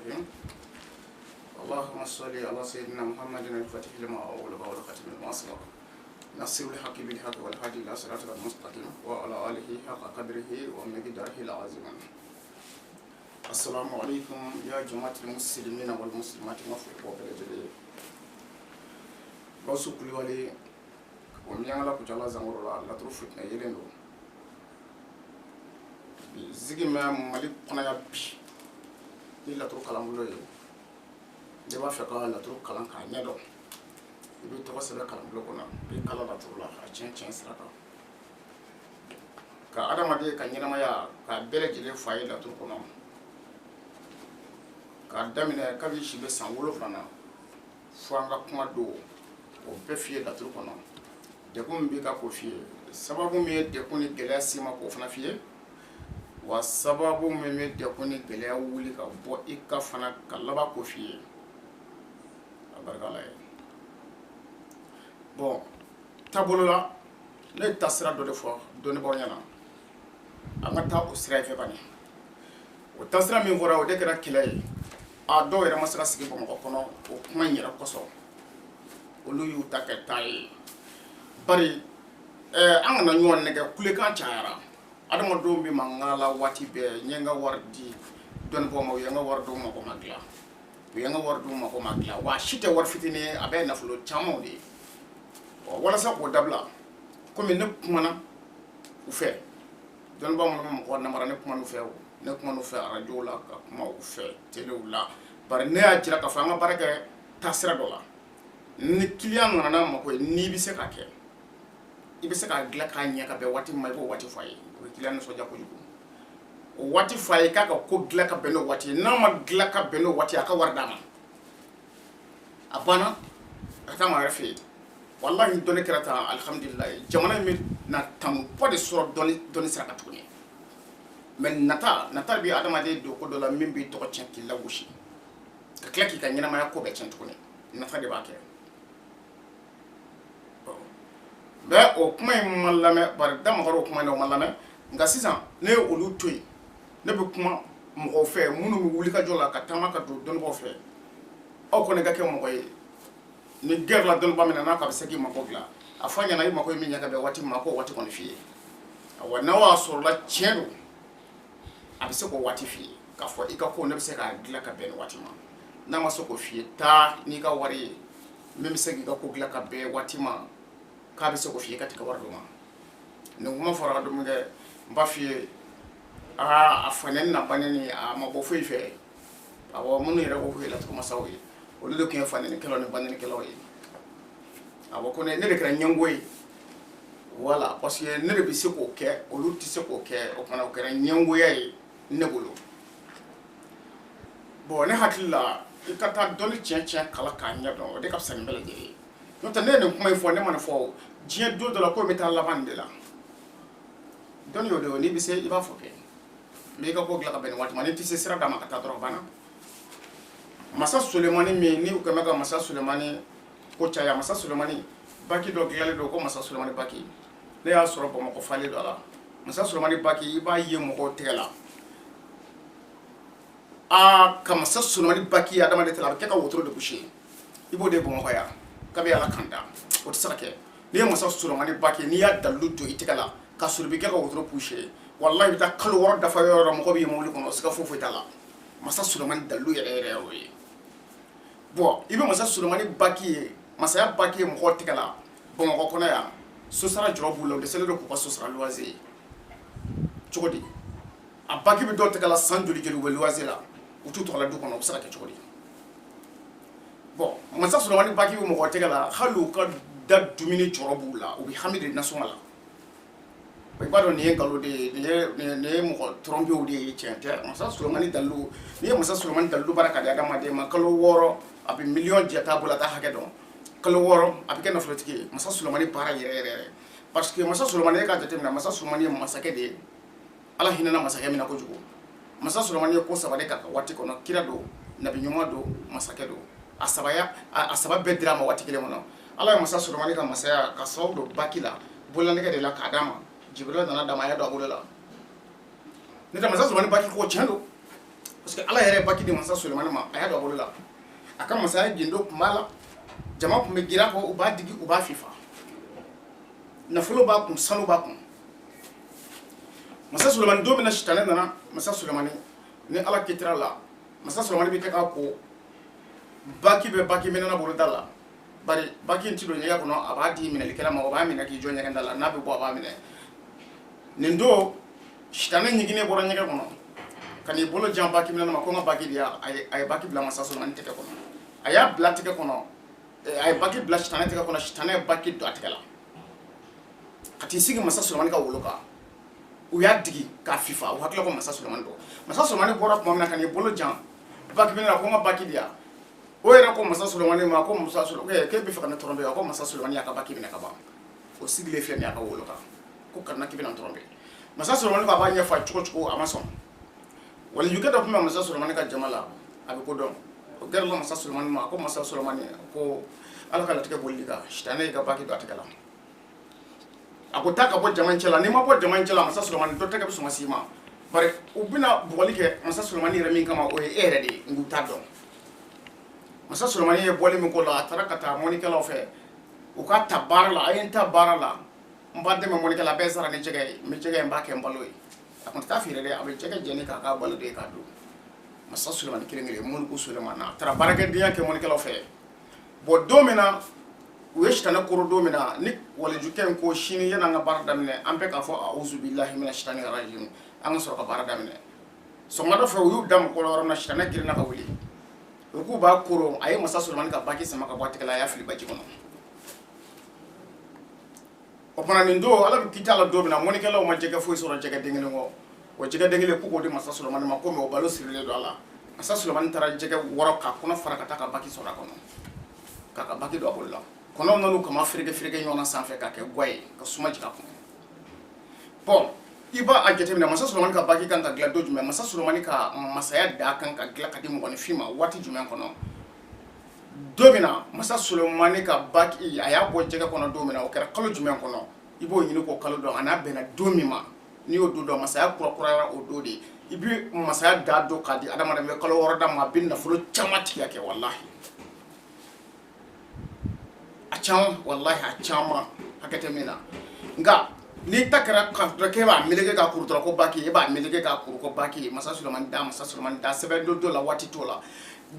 الرحيم اللهم صل على سيدنا محمد الفتح لما أغلق والختم لما سبق نصر الحق بالحق والهادي إلى صراطك المستقيم وعلى آله حق قدره ومقداره العظيم. السلام عليكم يا جماعة المسلمين والمسلمات وفقوا بلجلي بوسو كلوالي وميانا كجالا زمورلا لا تروفتنا يلندو zigi ma mali kɔnɔ ya bi ni laturu kalan bolo ye ne b'a fɛ ka laturu kalan k'a ɲɛdɔn i bɛ tɔgɔ sɛbɛn kalan bolo kɔnɔ i bɛ kala laturu la a tiɲɛ sira kan ka adamaden ka ɲɛnamaya k'a bɛɛ lajɛlen fa ye laturu kɔnɔ k'a daminɛ kabi si bɛ san 7 na fo an ka kuma don o bɛɛ f'i ye laturu kɔnɔ dekun min b'i ka k'o f'i ye sababu min ye dekun ni gɛlɛya s'i ma k'o fana f'i ye wa sababu min bɛ dekun ni gɛlɛya wuli ka bɔ i ka fana ka laban ko f'i ye a barika Ala ye. Bon taabolo la ne ye taasira dɔ de fɔ dɔnnibaaw ɲɛna an ka taa o sira fɛ bani o taasira min fɔra o de kɛra kɛlɛ ye a dɔw yɛrɛ ma se ka sigi Bamakɔ kɔnɔ o kuma in yɛrɛ kɔsɔn olu y'u ta kɛ taa ye bari an kana ɲɔgɔn nɛgɛ kulekan cayara adamadenw bɛ mankan la waati bɛɛ n ye n ka wari di dɔnnibaaw ma u ye n ka wari d'u ma ko ma dilan u ye n ka wari d'u ma ko ma dilan wa si tɛ wari fitinin ye a bɛ nafolo camanw de ye walasa k'o dabila komi ne kumana u fɛ dɔnnibaaw minnu bɛ mɔgɔ namara ne kumana u fɛ ne kumana u fɛ arajow la ka kuma u fɛ telew la bari ne y'a jira k'a fɔ an ka baara kɛ taasira dɔ la ni kiliyan nana n'a mako ye n'i bɛ se k'a kɛ i bɛ se k'a dilan k'a ɲɛ ka bɛn waati min ma i b'o waati fɔ a ye o bɛ kiliyan nisɔndiya kojugu o waati fɔ a ye k'a ka ko dilan ka bɛn n'o waati ye n'a ma dilan ka bɛn n'o waati ye a ka wari d'a ma a banna a ka taa maa wɛrɛ fɛ yen walahi dɔnni kɛra tan alihamudulilayi jamana in bɛna tanba de sɔrɔ dɔnni sira kan tuguni mɛ nata bɛ adamaden don ko dɔ la min b'i tɔgɔ tiɲɛ k'i lagosi ka tila k'i ka ɲɛnamaya ko bɛɛ tiɲɛ tuguni nata de b'a kɛ. Bɛ o kuma in ma lamɛn bari damakɔrɔ o kuma in o ma lamɛn nka sisan ne ye olu to yen ne bɛ kuma mɔgɔw fɛ minnu bɛ wuli ka jɔ la ka taama ka don dɔnnibaaw fɛ aw kɔni ka kɛ mɔgɔ ye ni gɛrɛ la dɔnnibaa min na n'a ka bɛ se k'i mako dilan a fɔ a ɲɛna i mako ye min ɲɛ ka bɛn waati min ma k'o waati kɔni f'i ye wa n'aw y'a sɔrɔla tiɲɛ don a bɛ se k'o waati f'i ye k'a fɔ i ka ko ne bɛ se k'a dilan ka bɛn nin waati ma n'a ma se k'o f'i ye taa n'i ka wari ye min bɛ se k'i ka ko dilan ka bɛn waati ma k'a bɛ se k'o f'i ye ka tigɛ wari d'o ma nin kuma fɔra ka dumuni kɛ n b'a f'i ye a fanɛni na banɛni a ma bɔ foyi fɛ awɔ minnu yɛrɛ ko k'u ye laturu masaw ye olu de tun ye fanɛnikɛlaw ni banɛnikɛlaw ye awɔ ko ne de kɛra ɲɛngo ye wala parce que ne de bɛ se k'o kɛ olu tɛ se k'o kɛ o kumana o kɛra ɲɛngoya ye ne bolo bon ne hakili la i ka taa dɔnni tiɲɛ kala k'a ɲɛdɔn o de ka fisa ni bɛɛ lajɛlen ye n'o tɛ ne ye nin kuma in fɔ ne ma nin fɔ diɲɛ don dɔ la ko n bɛ taa laban nin de la dɔnni y'o de ye n'i bɛ se i b'a fɔ kɛ mais i ka ko dilan ka bɛn nin waati ma n'i tɛ se sira d'a ma ka taa dɔrɔn banna masa Sulemani min ni u kɛn bɛ ka masa Sulemani ko caya masa Sulemani baki dɔ dilanlen don ko masa Sulemani baki ne y'a sɔrɔ Bamakɔ falen dɔ la masa Sulemani baki i b'a ye mɔgɔw tɛgɛ la ka masa Sulemani baki ye adamaden tɛ la a bɛ kɛ ka wotoro de gosi i b'o de ye Bamakɔ yan kabi Ala kan da o tɛ se ka kɛ n'i ye masa Sulemani baki n'i y'a dalilu don i tɛgɛ la ka sɔrɔ i bɛ kɛ ka wotoro poussé walahi i bɛ taa kalo 6 dafa yɔrɔ yɔrɔ mɔgɔ b'i ye mobili kɔnɔ siga foyi t'a la masa Sulemani dalilu yɛrɛ y'o ye bon i bɛ masa Sulemani baki ye masaya baki ye mɔgɔw tɛgɛ la Bamakɔ kɔnɔ yan sosara jɔrɔ b'u la u dɛsɛlen don k'u ka sosara luwanze ye cogo di a baki bɛ dɔw tɛgɛ la san joli u bɛ luwanze la u t'u tɔgɔ la du kɔnɔ u bɛ se ka kɛ cogo di bon masa Sulemani baki bɛ mɔgɔw tɛgɛ la hali u ka da dumuni jɔrɔ b'u la u bɛ hami de nasɔngɔ la i b'a dɔn nin ye nkalon de ye nin ye mɔgɔ trompew de ye tiɲɛ tɛ masa Sulemani dalilu n'i ye masa Sulemani dalilu baara ka di adamaden ma kalo 6 a bɛ miliyɔn jɛ t'a bolo a t'a hakɛ dɔn kalo 6 a bɛ kɛ nafolotigi ye masa Sulemani baara yɛrɛ parce que masa Sulemani e k'a jateminɛ masa Sulemani ye masakɛ de ye Ala hinɛna masakɛ min na kojugu masa Sulemani ye ko 3 de k'a ka waati kɔnɔ kira don nabi ɲuman don masakɛ don a saba bɛɛ dira a ma waati kelen kɔnɔ Ala ye masa Sulemani ka masaya ka sababu don baki la bololanɛgɛ de la k'a d'a ma Jibril nana d'a ma a y'a don a bolo la ne tɛ masa Sulemani baki ko tiɲɛ don parce que ala yɛrɛ baki di masa Sulemani ma a y'a dɔn a bolo la a ka masaya gindo tun b'a la jama tun bɛ gira kɔ u b'a digi u b'a fifa nafolo b'a kun sanu b'a kun masa Sulemani don min na sitanɛ nana masa Sulemani ni ala kitira la masa Sulemani bɛ kɛ k'a ko baki bɛ baki minɛna bolo da la bari baki in ti don ɲɛgɛn kɔnɔ a b'a di minɛlikɛla ma o b'a minɛ k'i jɔ ɲɛgɛn da la n'a bɛ bɔ a b'a minɛ nin don sitanɛ ɲiginnen bɔra ɲɛgɛn kɔnɔ ka n'i bolo jan baki minɛna ma ko n ka baki di yan a ye baki bila masa Sulemani tɛgɛ kɔnɔ a y'a bila tɛgɛ kɔnɔ a ye baki bila sitanɛ tɛgɛ kɔnɔ sitanɛ ye baki don a tɛgɛ la ka t'i sigi masa Sulemani ka wolo kan u y'a digi k'a fifa u hakili ko masa Sulemani don masa Sulemani bɔra tuma min na ka n'i bolo jan baki minɛna ko n ka baki di yan o yɛrɛ ko masa Sulemani ma ko masa Sulemani k'e bɛ fɛ ka ne tɔrɔmpe wa ko masa Sulemani y'a ka baki minɛ ka ban o sigilen filɛ nin ye a ka wolo kan ko kana k'i bɛna n tɔrɔmpe masa Sulemani ko a b'a ɲɛfɔ a cogo cogo a ma sɔn walijukɛ dɔ tun bɛ masa Sulemani ka jama la a bɛ ko dɔn o gɛrɛla masa Sulemani ma ko masa Sulemani ko ala ka latigɛ bolili kan sitanɛ y'i ka baki don a tɛgɛ la a ko taa ka bɔ jama in cɛ la n'i ma bɔ jama in cɛ la masa Sulemani dɔ tɛgɛ bɛ sɔn ka s'i ma bari u bɛna bugɔli kɛ masa Sulemani yɛrɛ min kama o ye e yɛrɛ de ye n k'u t'a dɔn masa Sulemani ye bɔli min k'o la a taara ka taa mɔnikɛlaw fɛ u ka ta baara la a ye n ta baara la n b'a dɛmɛ mɔnikɛla a bɛɛ sara ni jɛgɛ ye n bɛ jɛgɛ in b'a kɛ n balo ye a tun tɛ taa feere dɛ a bɛ jɛgɛ jɛni k'a k'a balo de ye k'a don masa Sulemani kelen kelen mɔniku Sulemani a taara baarakɛdenya kɛ mɔnikɛlaw fɛ bon don min na u ye sitanɛ koro don min na ni walijukɛ in ko sini yan'an ka baara daminɛ an bɛɛ k'a fɔ a'uzu billahi mina shaitanir rajim an ka sɔrɔ ka baara daminɛ sɔgɔmada fɛ u y'u da mɔgɔ la yɔrɔ min na sitanɛ girinna ka wuli u k'u b'a koro a ye masa Sulemani ka baki sama ka bɔ a tɛgɛ la a y'a fili baji kɔnɔ o fana nin don ala bɛ kita la don min na mɔnikɛlaw ma jɛgɛ foyi sɔrɔ jɛgɛ den kelen kɔ o jɛgɛ den kelen k'u k'o di masa Sulemani ma komi o balo sirilen don a la masa Sulemani taara jɛgɛ wɔrɔ k'a kɔnɔ fara ka taa ka baki sɔrɔ a kɔnɔ k'a ka baki don a bolo la kɔnɔw nan'u kama fereke fereke ɲɔgɔn na sanfɛ k'a kɛ guwa ye ka suma jigin a kɔnɔ bon i b'a jateminɛ masa Sulemani ka baki kan ka dilan don jumɛn masa Sulemani ka masaya da kan ka dilan ka di mɔgɔninfin ma waati jumɛn kɔnɔ don min na masa Sulemani ka baki a y'a bɔ jɛgɛ kɔnɔ don min na o kɛra kalo jumɛn kɔnɔ i b'o ɲini k'o kalo dɔn a n'a bɛnna don min ma n'i y'o don dɔn masaya kurakurayara o don de i bɛ masaya da don k'a di adamaden bɛ kalo wɔɔrɔ d'a ma a bɛ nafolo caman tigɛ kɛ walahi a caman walahi a caman hakɛ tɛ min na nka n'i ta kɛra k'e b'a meleke k'a kuru dɔrɔn ko baki e b'a meleke k'a kuru ko baki masa Sulemani da sɛbɛn don la waati t'o la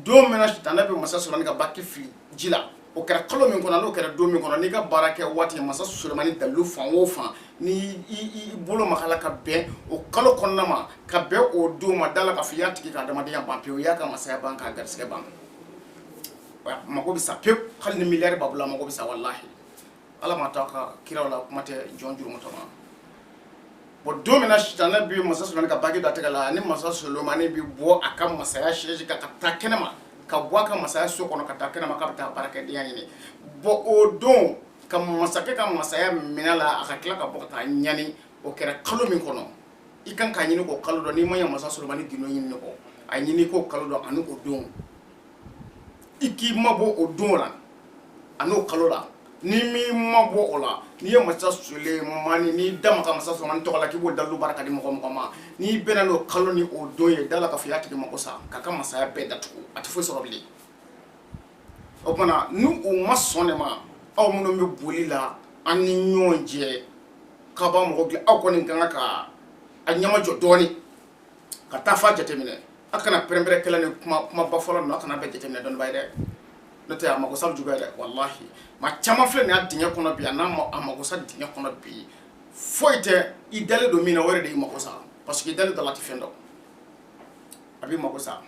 don min na sitanɛ bɛ masa Sulemani ka baki fili ji la o kɛra kalo min kɔnɔ n'o kɛra don min kɔnɔ n'i ka baara kɛ waati masa Sulemani dalilu fan o fan ni i bolo magala ka bɛn o kalo kɔnɔna ma ka bɛn o don ma da la k'a fɔ i y'a tigi ka adamadenya ban pewu i y'a ka masaya ban k'a garisɛgɛ ban mago bɛ sa pewu hali ni miliyari b'a bolo a mago bɛ sa walahi ala ma taa ka kiraw la kuma tɛ jɔn jurumutɔ ma bon don min na sitanɛ bɛ masa Sulemani ka baki don a tɛgɛ la ni masa Sulemani bɛ bɔ a ka masaya siège kan ka taa kɛnɛma ka bɔ a ka masaya so kɔnɔ ka taa kɛnɛma k'a bɛ taa baarakɛdenya ɲini bon o don ka masakɛ ka masaya minɛ la a ka tila ka bɔ ka taa ɲani o kɛra kalo min kɔnɔ i kan k'a ɲini k'o kalo dɔn n'i ma ɲɛ masa Sulemani gindo ɲini kɔ a ɲini k'o kalo dɔn ani o don i k'i mabɔ o don la ani o kalo la ni m'i mabɔ o la n'i ye masa Sulemani n'i da maga masa Sulemani tɔgɔ la k'i b'o dalilu baara ka di mɔgɔ mɔgɔ ma n'i bɛnna n'o kalo ni o don ye da la k'a fɔ i y'a tigi mago sa k'a ka masaya bɛɛ datugu a tɛ foyi sɔrɔ bilen o kumana ni u ma sɔn de ma aw minnu bɛ boli la an ni ɲɔgɔn cɛ k'a b'a mɔgɔ dilan aw kɔni kan ka a ɲɛma jɔ dɔɔni ka taa f'a jateminɛ a kana pɛrɛn-pɛrɛn kɛlɛ ni kumaba fɔlɔ ninnu a kana bɛɛ jateminɛ dɔɔni ba ye dɛ n'o tɛ a mago sa juguya dɛ walahi maa caman filɛ nin y'a dingɛ kɔnɔ bi a n'a a mago sa dingɛ kɔnɔ bi foyi tɛ i dalen don min na o yɛrɛ de y'i mago sa parce que i dalen dɔ la a tɛ fɛn dɔn a b'i mago sa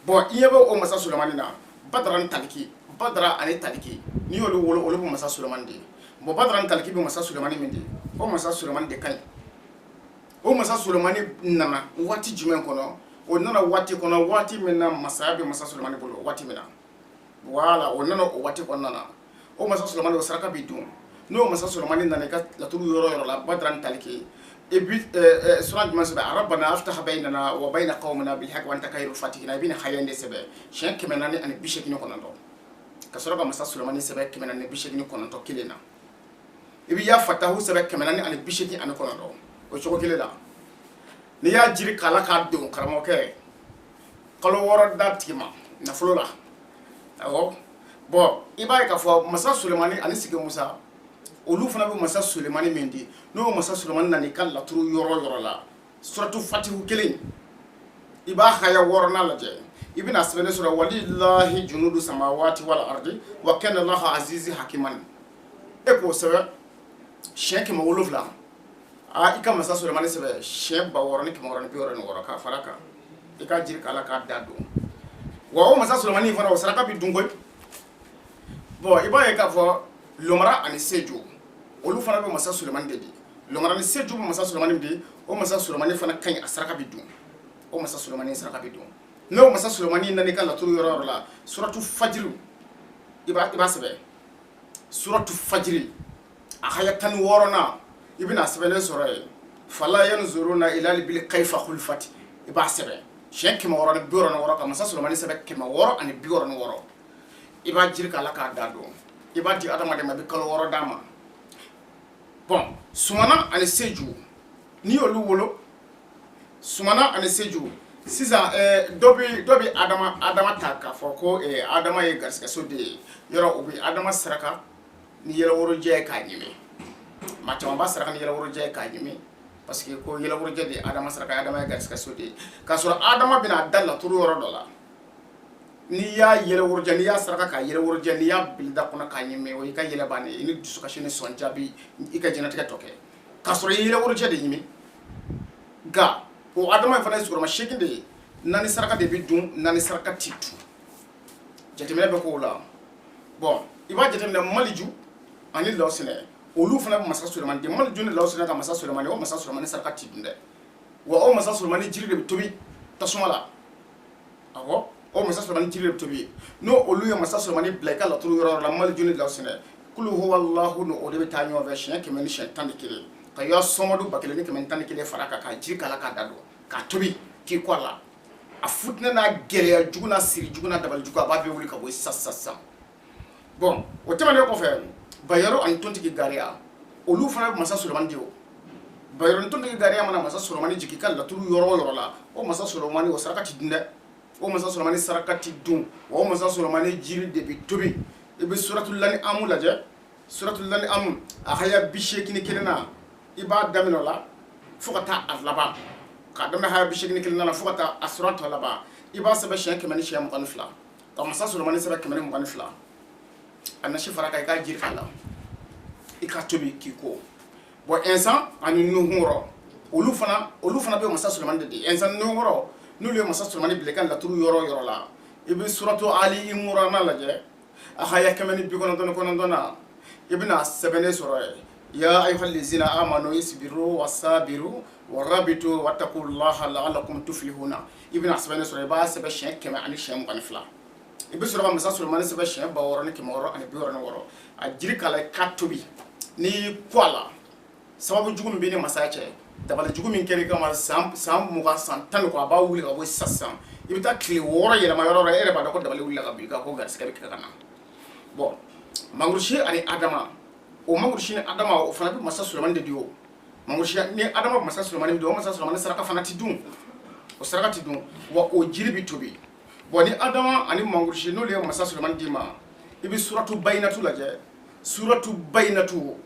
bon i ɲɛ bɛ o masa Sulemani na Badara ni Taliki Badara ani Taliki n'i y'olu wolo olu bɛ masa Sulemani de ye bon Badara ni Taliki bɛ masa Sulemani min de ye o masa Sulemani de ka ɲi o masa Sulemani nana waati jumɛn kɔnɔ o nana waati kɔnɔ waati min na masaya bɛ masa Sulemani bolo waati min na voilà o nana o waati kɔnɔna na o masa Sulemani o saraka b'i dun n'o masa Sulemani nana i ka laturu yɔrɔ yɔrɔ la Badara ni Taliki et puis sura jumɛn sɛbɛn arabana aftah baynana wa bayna qawmina bil haqqi wa anta khayrul fatihina i bɛ nin haya in de sɛbɛn siɲɛ 489 ka sɔrɔ ka masa Sulemani sɛbɛn 489 kelen na i bɛ ya fatahu sɛbɛn 489 o cogo kelen la n'i y'a jiri k'a la k'a don karamɔgɔkɛ kalo wɔɔrɔ da tigi ma nafolo la awɔ bon i b'a ye k'a fɔ masa Sulemani ani sigi Musa olu fana bɛ masa Sulemani min di n'o masa Sulemani nana i ka laturu yɔrɔ la suratu fatihu kelen i b'a haya wɔɔrɔnan lajɛ i bɛna sɛbɛnni sɔrɔ walilahi junudu samawati wal ardi wa kana Allahu azizi hakiman e k'o sɛbɛn siɲɛ 700 i ka masa Sulemani sɛbɛn siɲɛ 666 k'a fara kan i ka jiri k'ala k'a da don wa o masa Sulemani fana o saraka bi dun koyi bon i b'a ye k'a fɔ lomara ani sejo olu fana bɛ masa Sulemani de di lomara ni sejo bɛ masa Sulemani di o masa Sulemani fana ka ɲi a saraka bi dun o masa Sulemani saraka bi dun n'o masa Sulemani nana i ka laturu yɔrɔ la suratu fajiri i b'a sɛbɛn suratu fajiri a haya 16 i bɛna sɛbɛnnen sɔrɔ yen fala yanzuruna ila bil kayfa khulfati i b'a sɛbɛn siɲɛ 666 ka masa Sulemani sɛbɛn 666 i b'a jiri k'ala k'a da don i b'a di adamaden ma i bɛ kalo 6 d'a ma bon sumana ani seju n'i y'olu wolo sumana ani seju sisan dɔ bɛ adama ta k'a fɔ ko adama ye garisigɛso de ye yɔrɔ o bɛ adama saraka ni yɛlɛworojɛ ye k'a ɲimi maa caman b'a saraka ni yɛlɛworojɛ ye k'a ɲimi parce que ko yɛlɛworojɛ de ye adama saraka adama ye garisigɛso de ye k'a sɔrɔ adama bɛna da laturu yɔrɔ dɔ la n'i y'a yɛlɛworojɛ n'i y'a saraka k'a yɛlɛworojɛ n'i y'a bili da kɔnɔ k'a ɲimi o y'i ka yɛlɛ bannen i ni dusukasi ni sɔndiya bɛ i ka diɲɛlatigɛ tɔ kɛ k'a sɔrɔ i ye yɛlɛworojɛ de ɲimi nka o adama in fana ye sigiyɔrɔma 8 de ye naani saraka de bɛ dun naani saraka ti dun jateminɛ bɛ k'o la bon i b'a jateminɛ Maliju ani Lawusina olu fana bɛ masa Sulemani de Maliju ni Lawusina ka masa Sulemani o masa Sulemani saraka ti dun dɛ wa o masa Sulemani jiri de bɛ tobi tasuma la awɔ o masa Sulemani jiri de bɛ tobi n'o olu ye masa Sulemani bila i ka laturu yɔrɔ la Maliju ni Lawusina kulu huwallahu no o de bɛ taa ɲɔgɔn fɛ siɲɛ 100 ni siɲɛ 11 ka yɔ sɔmɔdu 1000 ni 111 fara kan ka jiri k'ala k'a da don k'a tobi k'i kɔ a la a futinɛ n'a gɛlɛya jugu n'a siri jugu n'a dabali jugu a b'a bɛɛ wuli ka bɔ sisan bon o tɛmɛnen kɔfɛ Bayero ani tontigi Gariya olu fana bɛ masa Sulemani de o Bayero ni tontigi Gariya mana masa Sulemani jigin i ka laturu yɔrɔ o yɔrɔ la o masa Sulemani o saraka ti dun dɛ o masa Sulemani saraka ti dun wa o masa Sulemani jiri de bɛ tobi i bɛ suratul Lan'am lajɛ suratul Lan'am a haya 81 na i b'a daminɛ o la fo ka taa a laban k'a daminɛ haya 81 na fo ka taa a sura tɔ laban i b'a sɛbɛn siɲɛ 100 ni siɲɛ 22 ka masa Sulemani sɛbɛn 100 ni 22 a nasi fara kan i k'a jiri k'a la i k'a tobi k'i ko bon Insan ani Nuhun olu fana bɛ masa Sulemani de di Insan ni Nuhun n'olu ye masa Sulemani bila i ka laturu yɔrɔ yɔrɔ la i bɛ suratu Ali Imran lajɛ a haya 199 na i bɛna sɛbɛnnen sɔrɔ yen ya ayyuhallazina amanu isbiru wasabiru warabitu wattaqullaha la'allakum tuflihuna i bɛna sɛbɛnnen sɔrɔ i b'a sɛbɛn siɲɛ 100 ani siɲɛ 22 i bɛ sɔrɔ ka masa Sulemani sɛbɛn siɲɛ 666 a jiri k'a la i k'a tobi n'i kɔ a la sababu jugu min b'i ni masaya cɛ dabali jugu min kɛra i kama san 20 san 10 kɔ a b'a wuli ka bɔ sisan i bɛ taa tile 6 yɛlɛma yɔrɔ la e yɛrɛ b'a dɔn ko dabali wulila ka bin i kan ko garisigɛ bɛ kɛ ka na bon Mangurusi ani Adama o Mangurusi ni Adama o fana bɛ masa Sulemani de di o Mangurusi ni Adama bɛ masa Sulemani di o masa Sulemani saraka fana ti dun o saraka ti dun wa o jiri bɛ tobi bon ni Adama ani Mangurusi n'olu ye masa Sulemani di ma i bɛ suratu Bayinatu lajɛ suratu Bayinatu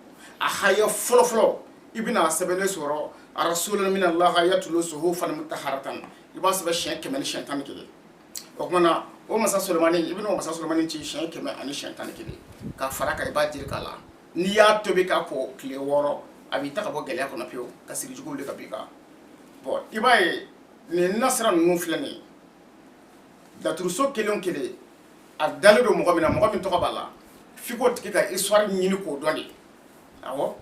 a haya fɔlɔ i bɛna sɛbɛnnen sɔrɔ rasulan minallahi yatlu suhufan mutahharatan i b'a sɛbɛn siɲɛ 100 ni siɲɛ 11 o kuma na o masa Sulemani i bɛna o masa Sulemani ci siɲɛ 100 ani siɲɛ 11 ka fara kan i b'a jiri k'a la n'i y'a tobi k'a kɔ tile 6 a b'i ta ka bɔ gɛlɛya kɔnɔ pewu ka siri jugu wuli ka b'i kan bon i b'a ye nin nasira ninnu filɛ nin ye laturuso kelen o kelen a dalen don mɔgɔ min na mɔgɔ min tɔgɔ b'a la f'i k'o tigi ka histoire ɲini k'o dɔn de awɔ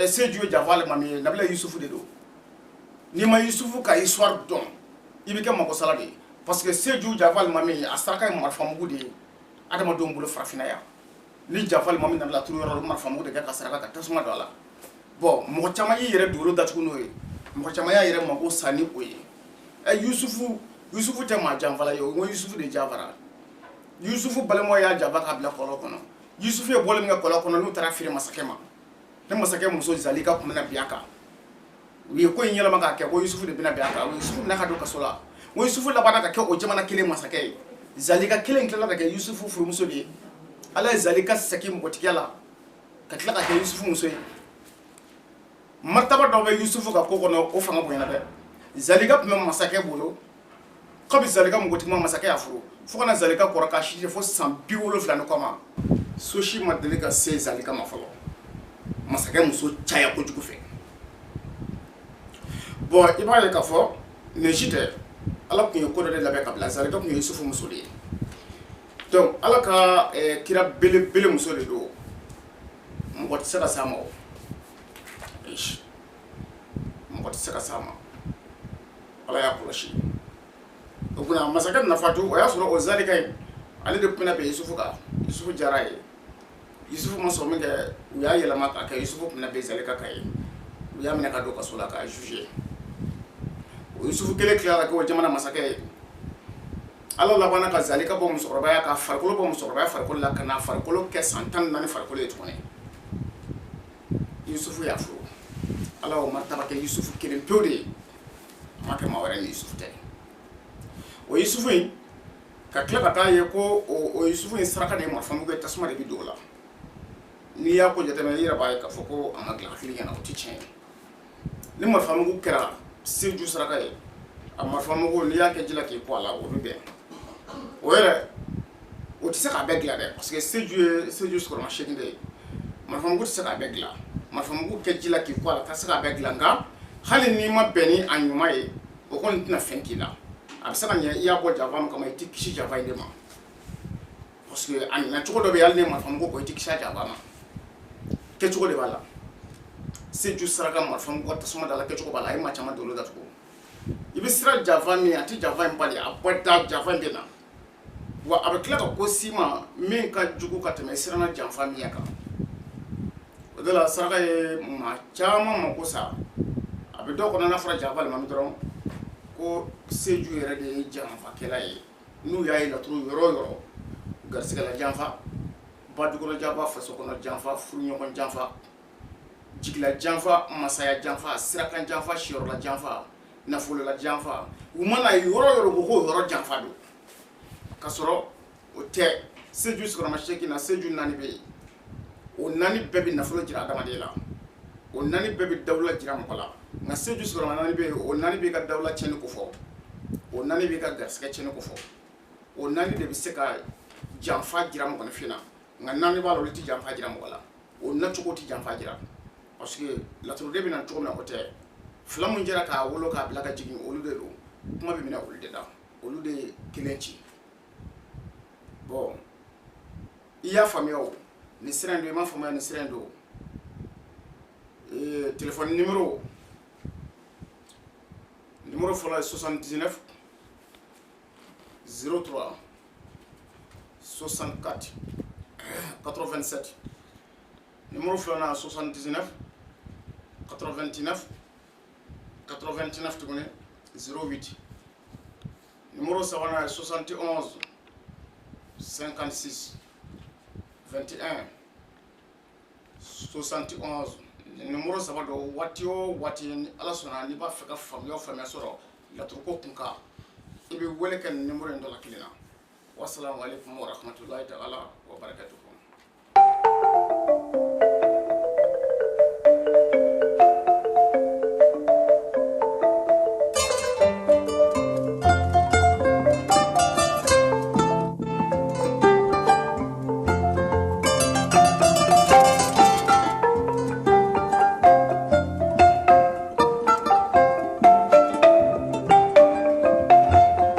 Seju ye Jafal Mami ye Nabila Yusufu de don n'i ma Yusufu ka histoire dɔn i bɛ kɛ magosala de ye parce que Seju Jafal Mami a saraka ye marifamugu de ye adamadenw bolo farafinna yan ni Jafal Mami nana laturu yɔrɔ la marifamugu de kɛ ka saraka ka tasuma don a la bon mɔgɔ caman y'i yɛrɛ dugukolo datugu n'o ye mɔgɔ caman y'a yɛrɛ mago sa ni o ye Yusufu tɛ maa janfala ye o n ko Yusufu de jafara Yusufu balimaw y'a jafa k'a bila kɔlɔn kɔnɔ Yusufu ye bɔli min kɛ kɔlɔn kɔnɔ n'u taara feere masakɛ ma ni masakɛ muso Zalika tun bɛna bin a kan u ye ko in yɛlɛma k'a kɛ ko Yusufu de bɛna bin a kan Yusufu bɛna ka don kaso la o Yusufu labana ka kɛ o jamana kelen masakɛ ye Zalika kelen tilala ka kɛ Yusufu furumuso de ye Ala ye Zalika saki mɔgɔtigiya la ka tila ka kɛ Yusufu muso ye martaba dɔ bɛ Yusufu ka ko kɔnɔ o fanga bonyana dɛ Zalika tun bɛ masakɛ bolo kabi Zalika mɔgɔtigima masakɛ y'a furu fo kana Zalika kɔrɔ k'a si fo san 70 ni kɔ ma so si ma deli ka se Zalika ma fɔlɔ masakɛ muso caya kojugu fɛ bon i b'a ye k'a fɔ nin si tɛ Ala tun ye ko dɔ de labɛn ka bila Zalika tun ye Yusufu muso de ye donc Ala ka kira belebele muso de don mɔgɔ tɛ se ka s'a ma o mɔgɔ tɛ se ka s'a ma Ala y'a kɔlɔsi o kunna masakɛ nafatu o y'a sɔrɔ o Zalika in ale de tun bɛna bɛn Yusufu kan Yusufu diyara ye Yusufu ma sɔn min kɛ u y'a yɛlɛma k'a kɛ Yusufu tun bɛna bɛn Zalika kan ye u y'a minɛ ka don kaso la k'a juger o Yusufu kelen tilala ka kɛ o jamana masakɛ ye Ala labana ka Zalika bɔ musokɔrɔbaya ka farikolo bɔ musokɔrɔbaya farikolo la ka na farikolo kɛ san 14 farikolo ye tuguni Yusufu y'a furu Ala y'o martaba kɛ Yusufu kelen pewu de ye a ma kɛ maa wɛrɛ ni Yusufu tɛ o Yusufu in ka tila ka taa ye ko o Yusufu in saraka de ye marifamugu ye tasuma de bi don o la n'i y'a ko jateminɛ i yɛrɛ b'a ye k'a fɔ ko a ma dilan hakili ɲɛna o tɛ tiɲɛ ye ni marifamugu kɛra seju saraka ye a marifamugu n'i y'a kɛ ji la k'i ko a la o bɛ bɛn o yɛrɛ o tɛ se k'a bɛɛ dilan dɛ parce que seju ye seju sigiyɔrɔma 8 de ye marifamugu tɛ se k'a bɛɛ dilan marifamugu kɛ ji la k'i ko a la tɛ se k'a bɛɛ dilan nka hali n'i ma bɛn ni a ɲuman ye o kɔni tɛna fɛn k'i la a bɛ se ka ɲɛ i y'a bɔ janfa min kama i tɛ kisi janfa in de ma parce que a ɲɛna cogo dɔ bɛ yen hali ni marifamugu ko i tɛ kisi a janfa ma kɛcogo de b'a la seju saraka marifamugu ka tasuma da la kɛcogo b'a la a ye maa caman don olu datugu i bɛ sira janfa min a tɛ janfa in bali a bɔ da janfa in bɛ na wa a bɛ tila ka ko si ma min ka jugu ka tɛmɛ siranna janfa min kan o de la saraka ye maa caman mako sa a bɛ dɔw kɔnɔ n'a fɔra janfa limami dɔrɔn ko seju yɛrɛ de ye janfakɛla ye n'u y'a ye laturu yɔrɔ o yɔrɔ garisigɛla janfa badukɔnɔ janfa faso kɔnɔ janfa furuɲɔgɔn janfa jigila janfa masaya janfa sirakan janfa siyɔrɔla janfa nafolola janfa u mana ye yɔrɔ yɔrɔ ko k'o yɔrɔ janfa don ka sɔrɔ o tɛ seju sigiyɔrɔma 8 na seju 4 bɛ yen o 4 bɛɛ bɛ nafolo jira adamaden la o 4 bɛɛ bɛ dawula jira mɔgɔ la nka seju sigiyɔrɔma 4 bɛ yen o 4 b'i ka dawula tiɲɛni ko fɔ o 4 b'i ka garisɛgɛ tiɲɛni ko fɔ o 4 de bɛ se ka janfa jira mɔgɔninfin na nka 4 b'a la olu tɛ janfa jira mɔgɔ la o nacogo tɛ janfa jira parce que laturuden bɛ na cogo min na o tɛ fila mun jɛra k'a wolo k'a bila ka jigin olu de don kuma bɛ minɛ olu de la olu de ye kelen ci bon i y'a faamuya o ni sira in don i m'a faamuya ni sira in don téléphone numéro fɔlɔ ye 79 03 64 87 numéro filanan 79 89 89 tuguni 08 numéro sabanan 71 56 21 71 numéro saba dɔ waati o waati ni Ala sɔnna n'i b'a fɛ ka faamuya o faamuya sɔrɔ laturuko kunkan i bɛ wele kɛ nin numéro in dɔ la kelen na wassalamu alaikum warahmatullahi ta'ala wa barakatuh